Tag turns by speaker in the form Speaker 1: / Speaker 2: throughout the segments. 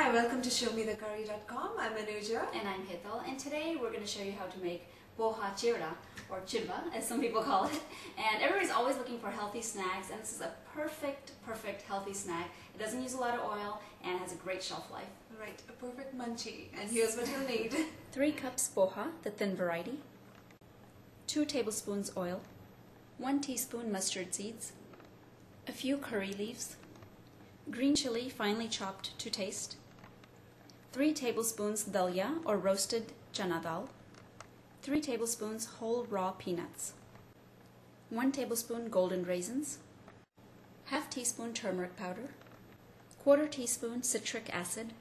Speaker 1: Hi, welcome to ShowMeTheCurry.com. I'm Anuja.
Speaker 2: And I'm Hital, and today we're going to show you how to make bhabha Chivda, or Chivda as some people call it. And everybody's always looking for healthy snacks, and this is a perfect healthy snack. It doesn't use a lot of oil and has a great shelf life.
Speaker 1: Right, a perfect munchie. And here's what you'll need.
Speaker 2: 3 cups bhabha, the thin variety, 2 tablespoons oil, 1 teaspoon mustard seeds, a few curry leaves, green chili finely chopped to taste, 3 tablespoons dalia or roasted chana dal, 3 tablespoons whole raw peanuts, 1 tablespoon golden raisins, half teaspoon turmeric powder, 1/4 teaspoon citric acid,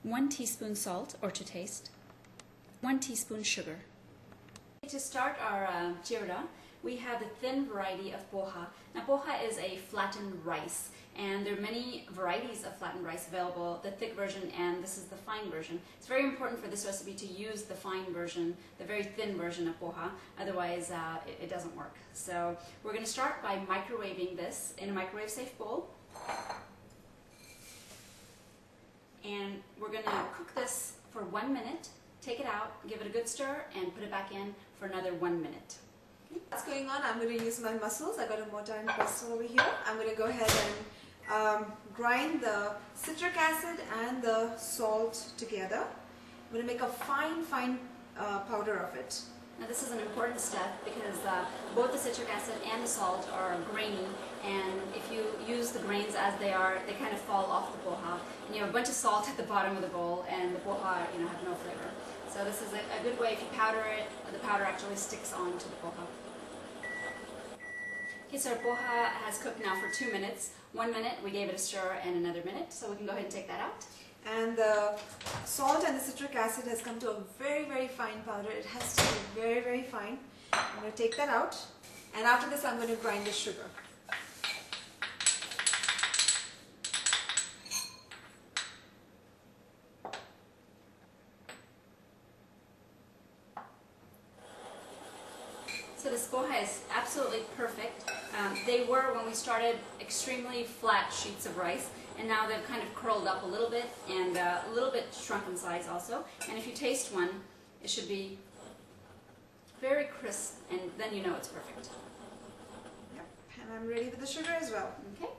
Speaker 2: 1 teaspoon salt or to taste, 1 teaspoon sugar. To start our chivda, we have the thin variety of bhabha. Now bhabha is a flattened rice, and there are many varieties of flattened rice available, the thick version and this is the fine version. It's very important for this recipe to use the fine version, the very thin version of bhabha, otherwise it doesn't work. So we're going to start by microwaving this in a microwave safe bowl. And we're going to cook this for 1 minute, take it out, give it a good stir, and put it back in for another 1 minute.
Speaker 1: What's going on? I'm going to use my muscles. I got a mortar and pestle over here. I'm going to go ahead and grind the citric acid and the salt together. I'm going to make a fine powder of it.
Speaker 2: Now this is an important step because both the citric acid and the salt are grainy, and if you use the grains as they are, they kind of fall off the bhabha. And you have a bunch of salt at the bottom of the bowl, and the bhabha, have no flavor. So this is a good way. If you powder it, the powder actually sticks onto the bhabha. Okay, so our bhabha has cooked now for 2 minutes. 1 minute, we gave it a stir, and another minute, so we can go ahead and take that out.
Speaker 1: And the salt and the citric acid has come to a very fine powder. It has to be very fine. I'm going to take that out, and after this I'm going to grind the sugar.
Speaker 2: So this bhabha is absolutely perfect. They were, when we started, extremely flat sheets of rice, and now they've kind of curled up a little bit and a little bit shrunk in size also. And if you taste one, it should be very crisp, and then you know it's perfect.
Speaker 1: Yep, and I'm ready with the sugar as well.
Speaker 2: Okay,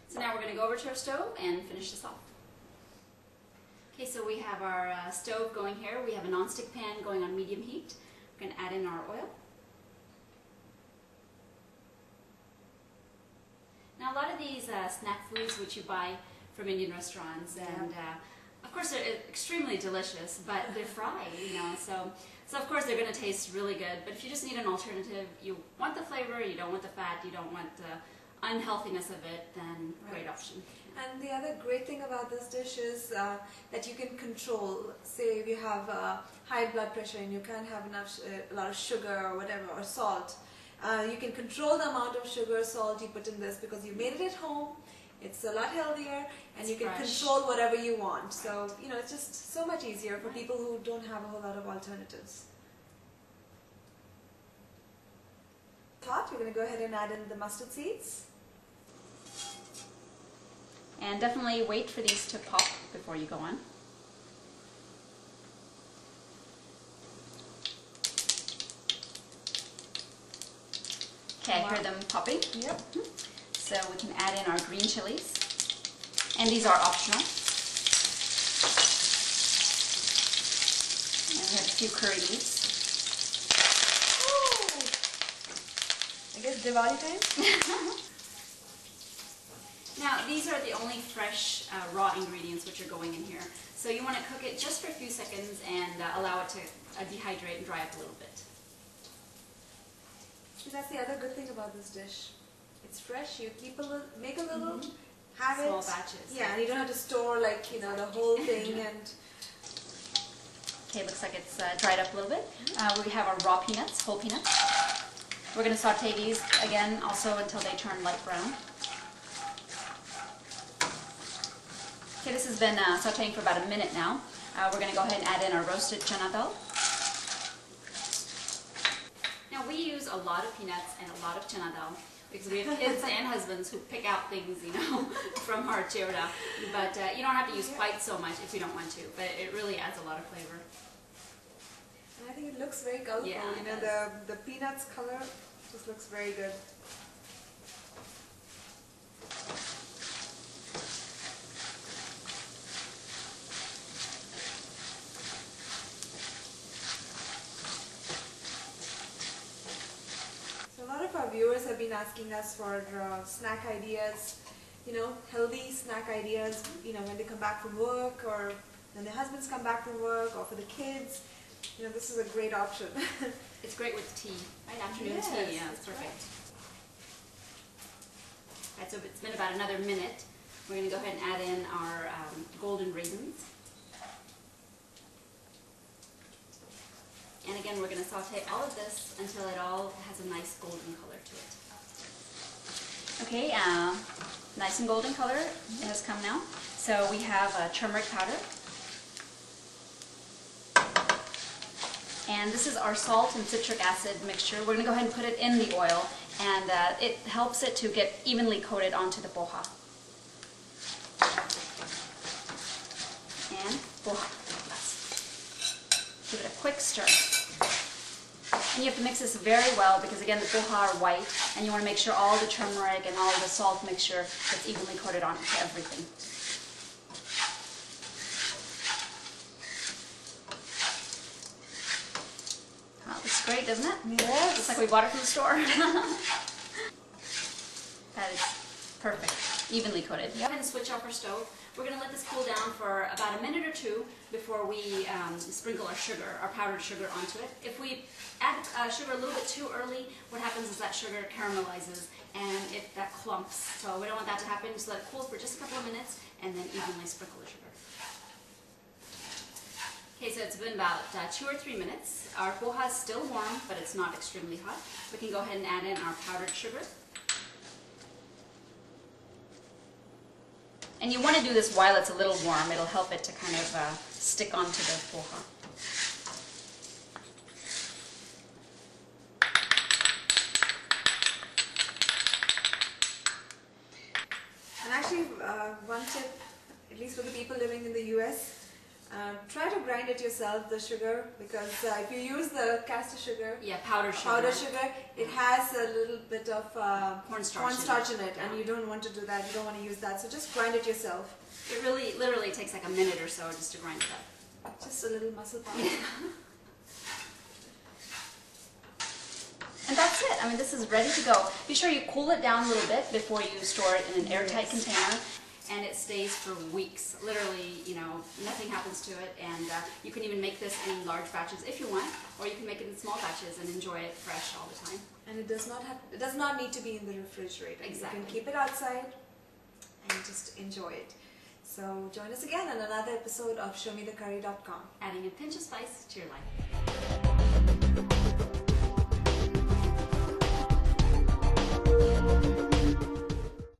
Speaker 2: so now we're going to go over to our stove and finish this off. Okay, so we have our stove going here. We have a non-stick pan going on medium heat. We're going to add in our oil. Now a lot of these snack foods which you buy from Indian restaurants, and of course they're extremely delicious, but they're fried, so of course they're going to taste really good. But if you just need an alternative, you want the flavor, you don't want the fat, you don't want the unhealthiness of it, then great option.
Speaker 1: And the other great thing about this dish is that you can control. Say if you have high blood pressure and you can't have a lot of sugar or whatever, or salt. You can control the amount of sugar, salt you put in this because you made it at home. It's a lot healthier, and you can control whatever you want. So, it's just so much easier for people who don't have a whole lot of alternatives. We're going to go ahead and add in the mustard seeds.
Speaker 2: And definitely wait for these to pop before you go on. Okay, I hear them popping.
Speaker 1: Yep.
Speaker 2: So we can add in our green chilies. And these are optional. And we have a few curry leaves.
Speaker 1: Ooh. I guess Diwali time?
Speaker 2: Now, these are the only fresh raw ingredients which are going in here. So you want to cook it just for a few seconds and allow it to dehydrate and dry up a little bit.
Speaker 1: That's the other good thing about this dish. It's fresh. You keep make a little, have
Speaker 2: Small
Speaker 1: it.
Speaker 2: batches.
Speaker 1: Yeah, and you don't have to store the whole thing. And
Speaker 2: okay, looks like it's dried up a little bit. We have our raw peanuts, whole peanuts. We're going to saute these again also until they turn light brown. Okay, this has been sauteing for about a minute now. We're going to go ahead and add in our roasted chana dal. Now we use a lot of peanuts and a lot of chana dal. because we have kids and husbands who pick out things, you know, from our chivda. But you don't have to use quite so much if you don't want to, but it really adds a lot of flavor.
Speaker 1: And I think it looks very colorful.
Speaker 2: Yeah,
Speaker 1: you know, the peanuts color just looks very good. So a lot of our viewers have been asking us for snack ideas, you know, healthy snack ideas, you know, when they come back from work or when their husbands come back from work or for the kids. You know, this is a great option.
Speaker 2: It's great with tea, right? Afternoon
Speaker 1: Yes,
Speaker 2: tea, yeah, it's perfect. Right, so it's been about another minute. We're going to go ahead and add in our golden raisins. And again, we're going to saute all of this until it all has a nice golden color to it. Okay, nice and golden color it has come now. So we have turmeric powder. And this is our salt and citric acid mixture. We're going to go ahead and put it in the oil, and it helps it to get evenly coated onto the bhabha. And bhabha. Give it a quick stir. And you have to mix this very well because, again, the bhabha are white, and you want to make sure all the turmeric and all the salt mixture gets evenly coated onto everything. Looks great, doesn't it?
Speaker 1: Yes.
Speaker 2: Looks like we bought it from the store. That is perfect. Evenly coated. Go ahead and switch off our stove. We're going to let this cool down for about a minute or two before we sprinkle our sugar, our powdered sugar, onto it. If we add sugar a little bit too early, what happens is that sugar caramelizes and that clumps. So we don't want that to happen. Just let it cool for just a couple of minutes and then evenly sprinkle the sugar. Okay, so it's been about 2 or 3 minutes. Our bhabha is still warm, but it's not extremely hot. We can go ahead and add in our powdered sugar. And you want to do this while it's a little warm. It'll help it to kind of stick onto the bhabha.
Speaker 1: And actually, one tip, at least for the people living in the US, try to grind it yourself, the sugar, because if you use the caster sugar,
Speaker 2: powdered sugar,
Speaker 1: it has a little bit of cornstarch in it,
Speaker 2: yeah.
Speaker 1: and you don't want to do that, you don't want to use that, so just grind it yourself.
Speaker 2: It really, literally takes like a minute or so just to grind it up.
Speaker 1: Just a little muscle power.
Speaker 2: And that's it. I mean, this is ready to go. Be sure you cool it down a little bit before you store it in an airtight container. And it stays for weeks. Literally, you know, nothing happens to it, and you can even make this in large batches if you want, or you can make it in small batches and enjoy it fresh all the time.
Speaker 1: And it does not need to be in the refrigerator.
Speaker 2: Exactly.
Speaker 1: You can keep it outside and just enjoy it. So join us again on another episode of ShowMeTheCurry.com.
Speaker 2: Adding a pinch of spice to your life.